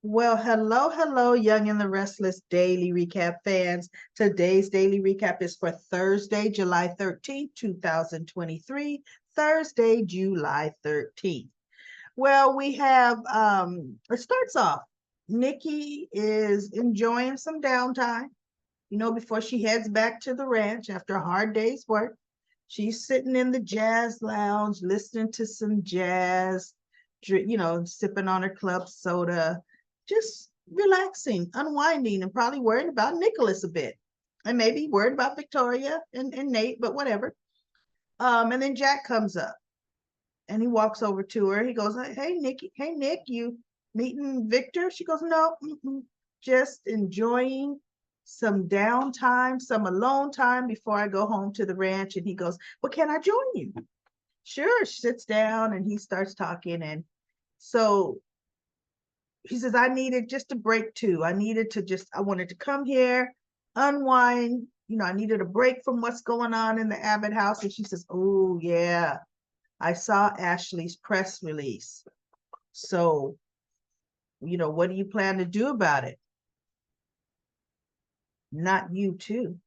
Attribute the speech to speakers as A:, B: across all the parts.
A: Well, hello, Young and the Restless Daily Recap fans. Today's daily recap is for Thursday, July 13th, 2023. Thursday, July 13th. Well, we have, it starts off, Nikki is enjoying some downtime, before she heads back to the ranch after a hard day's work. She's sitting in the jazz lounge, listening to some jazz, sipping on her club soda, just relaxing, unwinding, and probably worried about Nicholas a bit. And maybe worried about Victoria and Nate, but whatever. And then Jack comes up and he walks over to her. He goes, "Hey, Nikki, hey, Nick, you meeting Victor?" She goes, "No, just enjoying some downtime, some alone time before I go home to the ranch." And he goes, "Well, can I join you?" Sure. She sits down and he starts talking. And so he says, "I needed just a break too. I wanted to come here, unwind. I needed a break from what's going on in the Abbott house." And she says, "Oh, yeah, I saw Ashley's press release. So, what do you plan to do about it?" "Not you too.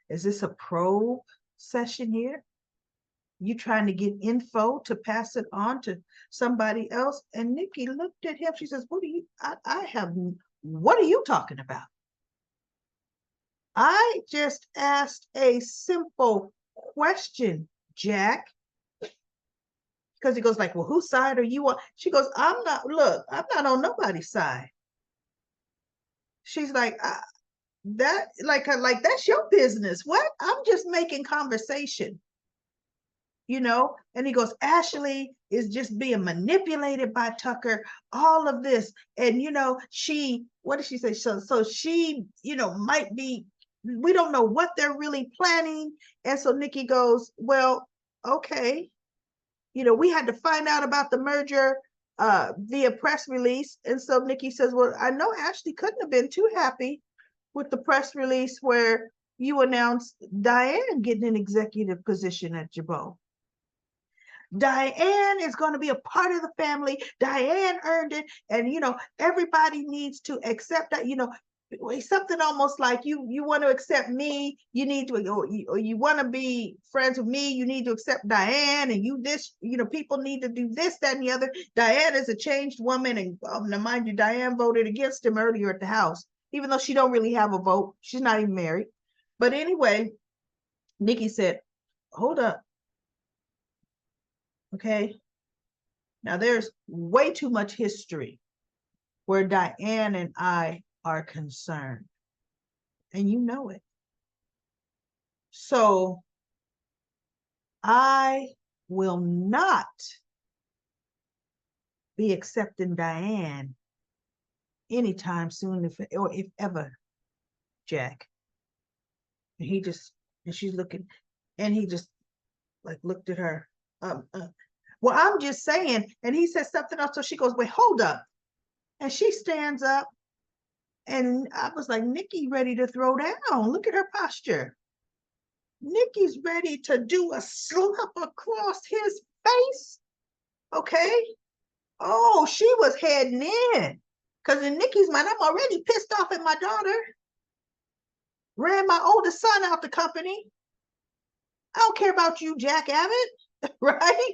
A: Is this a probe session here? You trying to get info to pass it on to somebody else?" And Nikki looked at him. She says, what are you talking about? "I just asked a simple question, Jack." Because he goes like, "Well, whose side are you on?" She goes, I'm not on nobody's side." She's like, that's your business. What? I'm just making conversation. And he goes, "Ashley is just being manipulated by Tucker, all of this. And what did she say? So she, might be, we don't know what they're really planning." And so Nikki goes, "Well, okay, we had to find out about the merger via press release." And so Nikki says, "Well, I know Ashley couldn't have been too happy with the press release where you announced Diane getting an executive position at Jabot. Diane is going to be a part of the family. Diane earned it. And, everybody needs to accept that, something almost like you want to accept me, you need to, or you want to be friends with me, you need to accept Diane. And people need to do this, that, and the other. Diane is a changed woman. And now mind you, Diane voted against him earlier at the house, even though she don't really have a vote. She's not even married. But anyway, Nikki said, "Hold up. Okay. Now there's way too much history where Diane and I are concerned. And you know it. So I will not be accepting Diane anytime soon, if ever, Jack." And and she's looking, and he just like looked at her. "Well, I'm just saying." And he says something else. So she goes, "Wait, hold up." And she stands up. And I was like, Nikki ready to throw down. Look at her posture. Nikki's ready to do a slap across his face. Okay. Oh, she was heading in. Because in Nikki's mind, I'm already pissed off at my daughter. Ran my oldest son out the company. I don't care about you, Jack Abbott. Right?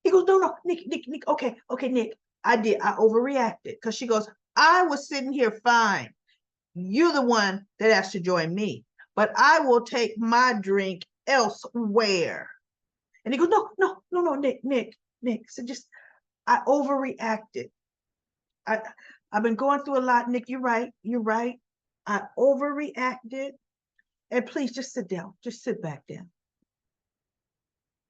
A: He goes, "No, Nick. Okay, Nick. I overreacted." Because she goes, "I was sitting here fine. You're the one that has to join me, but I will take my drink elsewhere." And he goes, "No, Nick. So I overreacted. I've been going through a lot, Nick. You're right. I overreacted. And please just sit down. Just sit back down."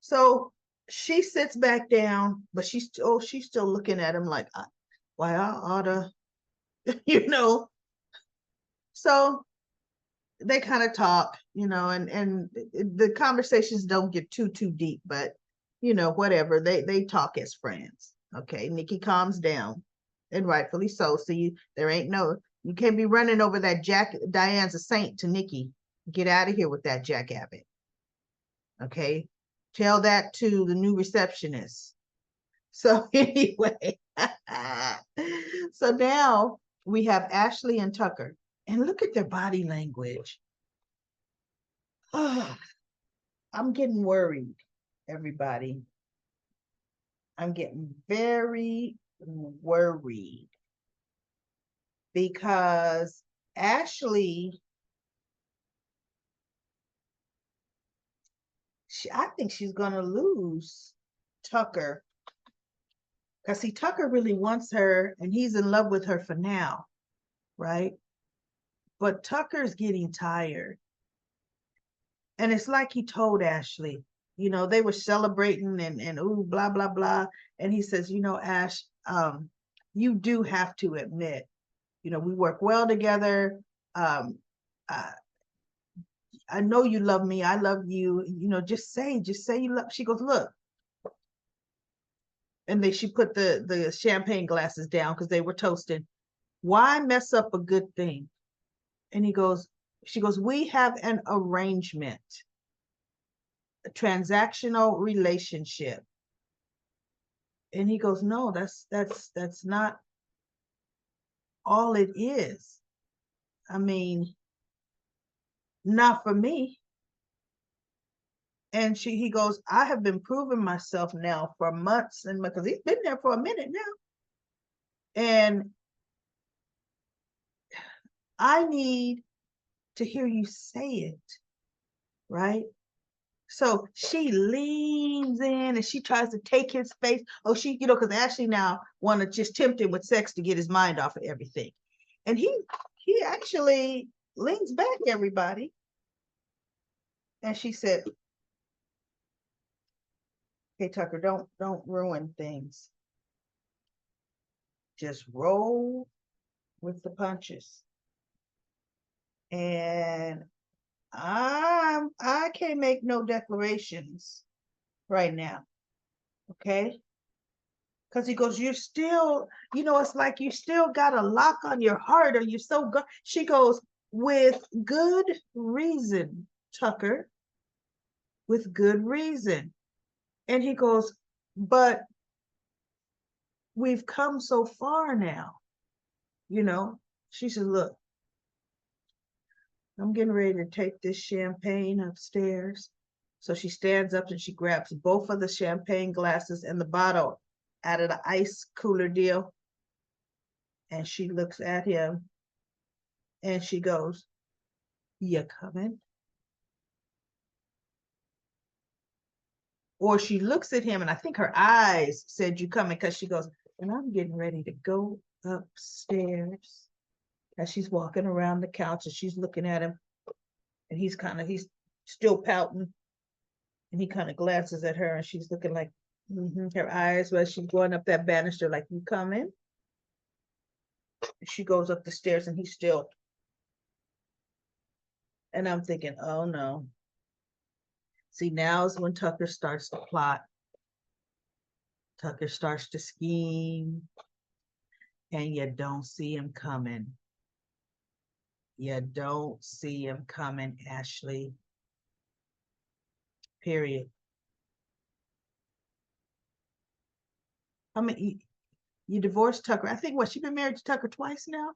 A: So she sits back down, but she's still looking at him like, "Why I oughta," you know. So they kind of talk, and the conversations don't get too deep, but whatever. They talk as friends. Okay, Nikki calms down, and rightfully so. So you can't be running over that Jack. Diane's a saint to Nikki. Get out of here with that, Jack Abbott. Okay, tell that to the new receptionist. So anyway, So now we have Ashley and Tucker, and look at their body language. Oh, I'm getting worried, everybody. I'm getting very worried because Ashley, I think she's going to lose Tucker. Because see, Tucker really wants her and he's in love with her for now, right? But Tucker's getting tired. And it's like he told Ashley, they were celebrating and ooh, blah, blah, blah. And he says, Ash, you do have to admit, we work well together. Uh, I know you love me. I love you. Just say you love. She goes, look. And then she put the champagne glasses down because they were toasting. Why mess up a good thing? And she goes, we have an arrangement, a transactional relationship. And he goes, no, that's not all it is. I mean, not for me. And he goes, I have been proving myself now for months, and because he's been there for a minute now. And I need to hear you say it, right? So she leans in and she tries to take his face. Oh, because Ashley now want to just tempt him with sex to get his mind off of everything. And he actually leans back, everybody. And she said, hey, Tucker, don't ruin things. Just roll with the punches. And I can't make no declarations right now. Okay. Because he goes, you're still, it's like you still got a lock on your heart, or you're so good. She goes, with good reason, Tucker, with good reason. And he goes, but we've come so far now. She said, look, I'm getting ready to take this champagne upstairs. So she stands up and she grabs both of the champagne glasses and the bottle out of the ice cooler deal. And she looks at him and she goes, you coming? Or she looks at him and I think her eyes said, you coming? Because she goes, and I'm getting ready to go upstairs. As she's walking around the couch and she's looking at him, and he's still pouting, and he kind of glances at her and she's looking like, her eyes, while she's going up that banister, like, you coming? She goes up the stairs and he's still, and I'm thinking, oh no. See, now is when Tucker starts to plot. Tucker starts to scheme, and you don't see him coming. You don't see him coming, Ashley. Period. I mean, you divorced Tucker. I think she been married to Tucker twice now,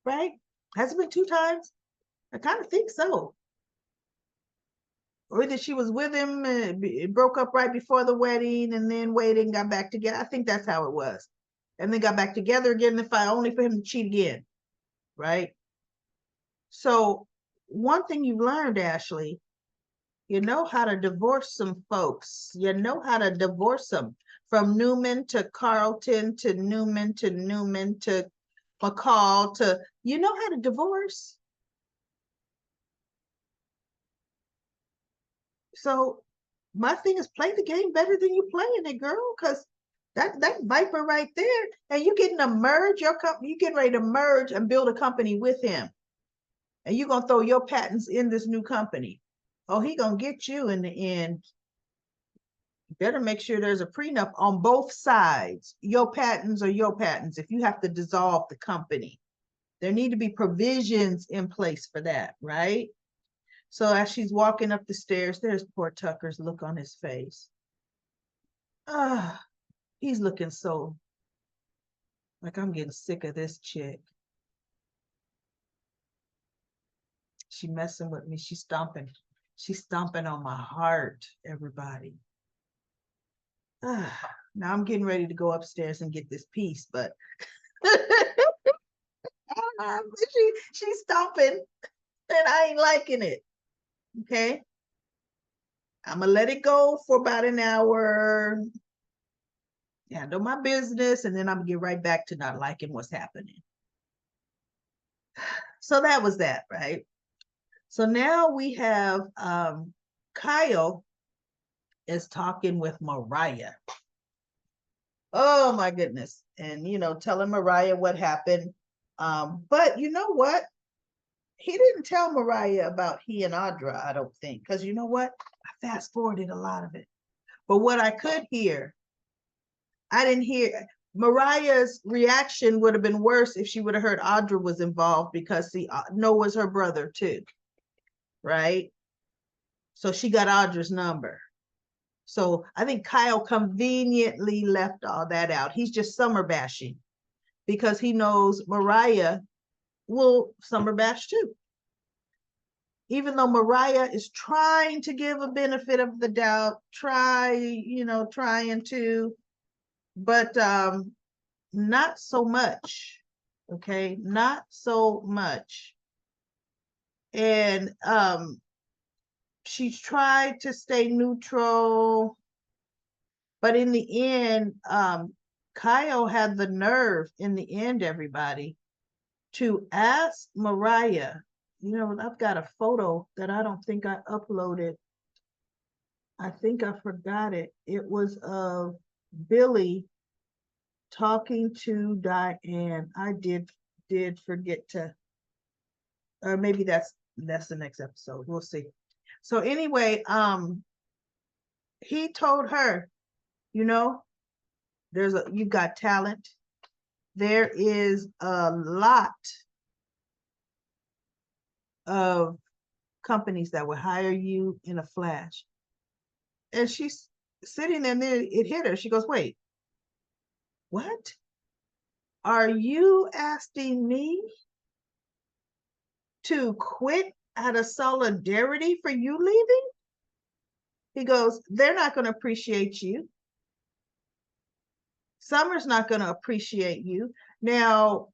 A: right? Has it been 2 times? I kind of think so. Or that she was with him and it broke up right before the wedding and then waited and got back together. I think that's how it was. And then got back together again only for him to cheat again, right? So one thing you learned, Ashley, you know how to divorce some folks. You know how to divorce them. From Newman to Carlton to Newman to McCall to, you know how to divorce. So my thing is, play the game better than you playing it, girl, because that Viper right there, and you getting to merge your company, you getting ready to merge and build a company with him. And you're gonna throw your patents in this new company. Oh, he gonna get you in the end. Better make sure there's a prenup on both sides. Your patents are your patents. If you have to dissolve the company, there need to be provisions in place for that, right? So as she's walking up the stairs, there's poor Tucker's look on his face. He's looking so Like, I'm getting sick of this chick. She messing with me. She's stomping. She's stomping on my heart, everybody. Now I'm getting ready to go upstairs and get this piece, but she's stomping and I ain't liking it. Okay. I'm gonna let it go for about an hour, handle my business, and then I'm gonna get right back to not liking what's happening. So that was that, right? So now we have Kyle is talking with Mariah. Oh my goodness. And telling Mariah what happened. But you know what? He didn't tell Mariah about he and Audra, I don't think, because you know what? I fast forwarded a lot of it. But what I could hear, I didn't hear. Mariah's reaction would have been worse if she would have heard Audra was involved, because see, Noah's her brother too, right? So she got Audra's number. So I think Kyle conveniently left all that out. He's just summer bashing because he knows Mariah will summer bash too. Even though Mariah is trying to give a benefit of the doubt, trying to, but not so much. Okay, not so much. And she's tried to stay neutral, but in the end, Kyle had the nerve in the end, everybody, to ask Mariah. I've got a photo that I don't think I uploaded. I think I forgot it. It was of Billy talking to Diane. I did forget to, or maybe that's the next episode. We'll see. So anyway, he told her, you've got talent. There is a lot of companies that would hire you in a flash. And she's sitting there, and then it hit her. She goes, wait, what? Are you asking me to quit out of solidarity for you leaving? He goes, they're not going to appreciate you. Summer's not going to appreciate you. Now,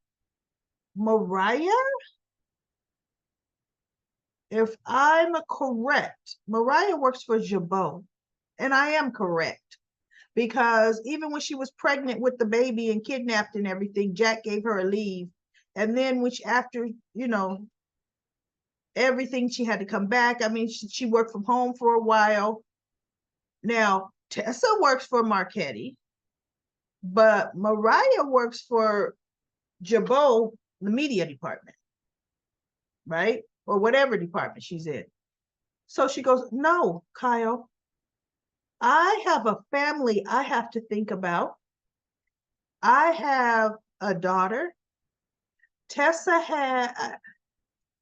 A: Mariah, if I'm correct, Mariah works for Jabot, and I am correct, because even when she was pregnant with the baby and kidnapped and everything, Jack gave her a leave. And then after, everything, she had to come back. I mean, she worked from home for a while. Now, Tessa works for Marchetti, but Mariah works for Jabot, the media department, right? Or whatever department she's in. So she goes, no, Kyle, I have a family I have to think about. I have a daughter. Tessa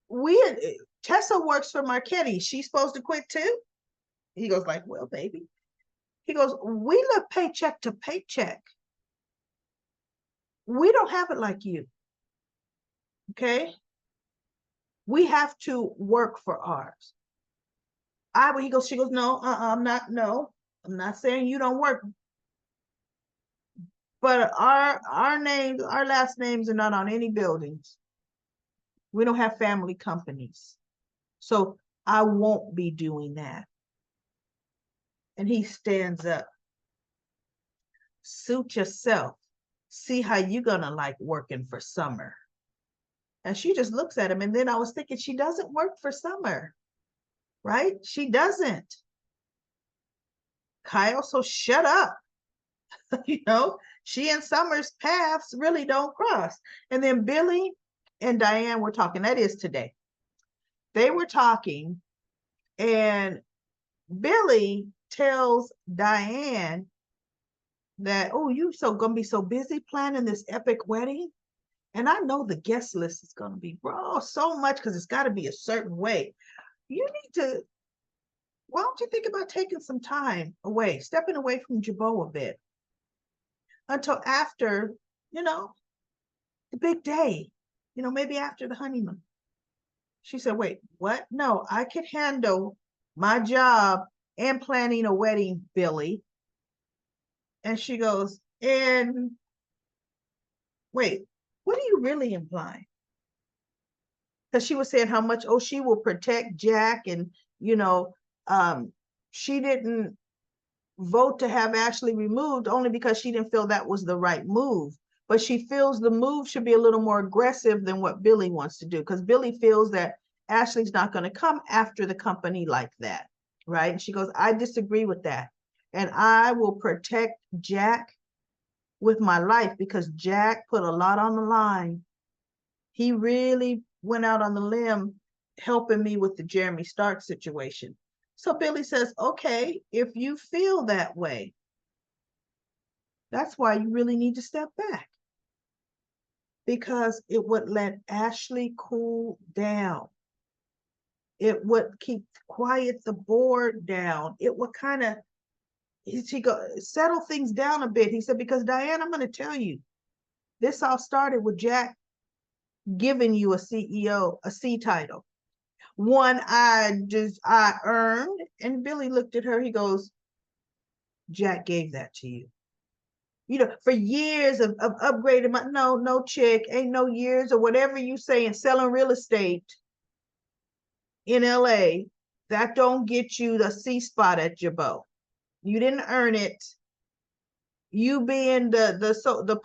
A: works for Marchetti. She's supposed to quit too? He goes like, well, baby. He goes, we live paycheck to paycheck. We don't have it like you. Okay? We have to work for ours. She goes, no, I'm not saying you don't work. But our names, our last names are not on any buildings. We don't have family companies. So I won't be doing that. And he stands up. Suit yourself. See how you're gonna like working for Summer. And she just looks at him. And then I was thinking, she doesn't work for Summer, right? She doesn't. Kyle, so shut up. She and Summer's paths really don't cross. And then Billy and Diane were talking. That is today. They were talking, and Billy tells Diane that, oh, you gonna be so busy planning this epic wedding. And I know the guest list is gonna be, bro, so much, because it's got to be a certain way. Why don't you think about taking some time away, stepping away from Jabot a bit until after, the big day, maybe after the honeymoon. She said, wait, what? No, I could handle my job and planning a wedding, Billy. And she goes, and wait, what are you really implying? Because she was saying how much, oh, she will protect Jack. And, um, she didn't vote to have Ashley removed only because she didn't feel that was the right move. But she feels the move should be a little more aggressive than what Billy wants to do, because Billy feels that Ashley's not going to come after the company like that. Right. And she goes, I disagree with that. And I will protect Jack with my life because Jack put a lot on the line. He really went out on the limb helping me with the Jeremy Stark situation. So Billy says, okay, if you feel that way, that's why you really need to step back, because it would let Ashley cool down. It would keep quiet the board down. It would kind of, he go settle things down a bit. He said, because Diane, I'm going to tell you, this all started with Jack giving you a CEO, a C title. One I earned. And Billy looked at her. He goes, Jack gave that to you. For years of upgrading my, no chick, ain't no years or whatever you say in selling real estate in LA, that don't get you the C spot at Jabot. You didn't earn it. You being the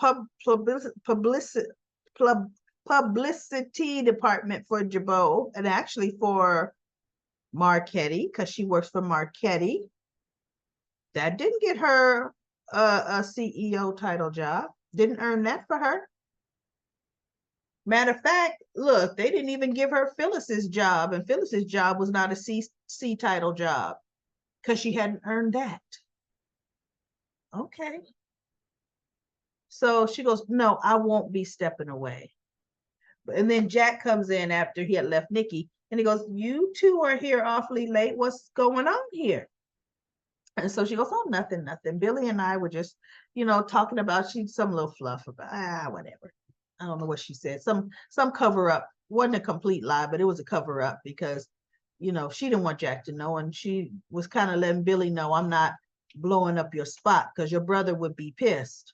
A: publicity department for Jabot, and actually for Marchetti, because she works for Marchetti, that didn't get her a CEO title job. Didn't earn that for her. Matter of fact, look, they didn't even give her Phyllis's job, and Phyllis's job was not a C title job because she hadn't earned that. Okay. So she goes, no, I won't be stepping away. And then Jack comes in after he had left Nikki, and he goes, you two are here awfully late. What's going on here? And so she goes, oh, nothing. Billy and I were just, talking about some little fluff about, whatever. I don't know what she said. Some cover up. Wasn't a complete lie, but it was a cover up because, she didn't want Jack to know. And she was kind of letting Billy know, I'm not blowing up your spot because your brother would be pissed.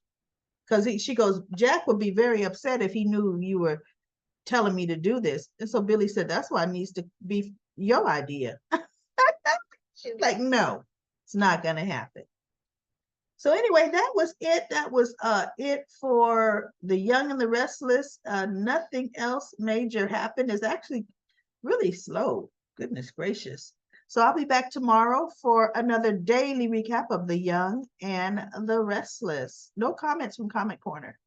A: Because she goes, Jack would be very upset if he knew you were telling me to do this. And so Billy said, that's why it needs to be your idea. She's like, no, it's not going to happen. So anyway, that was it. That was it for The Young and the Restless. Nothing else major happened. It's actually really slow. Goodness gracious. So I'll be back tomorrow for another daily recap of The Young and the Restless. No comments from Comment Corner.